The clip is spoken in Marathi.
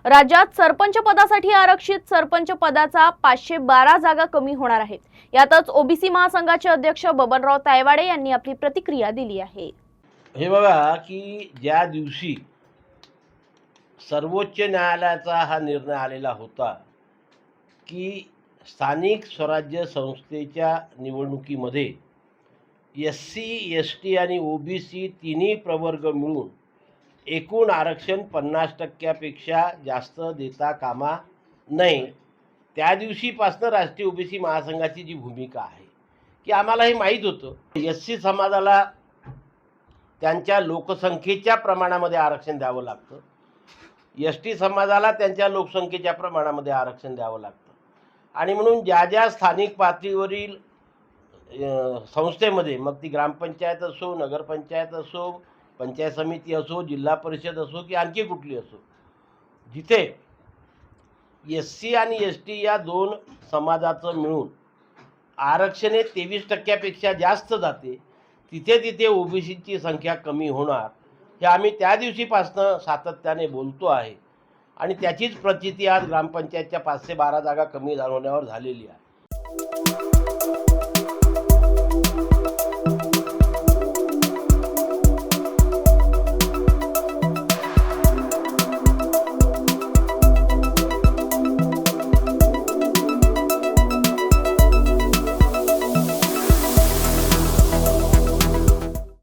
राज्यात सरपंच पदासाठी आरक्षित सरपंच पदाचा 512 जागा कमी होणार आहेत। यातच ओबीसी महासंघाचे अध्यक्ष बबनराव तायवाडे यांनी आपली प्रतिक्रिया दिली आहे। हे बघा की ज्या दिवशी सर्वोच्च न्यायालयाचा हा निर्णय आलेला होता की स्थानिक स्वराज्य संस्थेच्या निवडणुकीमध्ये SC, ST आणि OBC तिन्ही प्रवर्ग मिळून एकूण आरक्षण 50% जास्त देता कामा नये, त्या दिवशीपासून राष्ट्रीय ओबीसी महासंघाची जी भूमिका आहे की आम्हाला हे माहीत होतं SC समाजाला त्यांच्या लोकसंख्येच्या प्रमाणामध्ये आरक्षण द्यावं लागतं, ST समाजाला त्यांच्या लोकसंख्येच्या प्रमाणामध्ये आरक्षण द्यावं लागतं आणि म्हणून ज्या ज्या स्थानिक पातळीवरील संस्थेमध्ये, मग ती ग्रामपंचायत असो, नगरपंचायत असो, पंचायत समिती असो, जिल्हा परिषद असो की आणखी कुठली असो, जिथे SC आणि ST या दोन समाजाचं मिळून आरक्षण 23% जास्त जाते, तिथे तिथे ओबीसीची संख्या कमी होणार हे आम्ही त्या दिवशीपासून सातत्याने बोलतो आहे आणि त्याचीच प्रचिती आज ग्रामपंचायतच्या 512 जागा कमी होण्यावर झालेली आहे।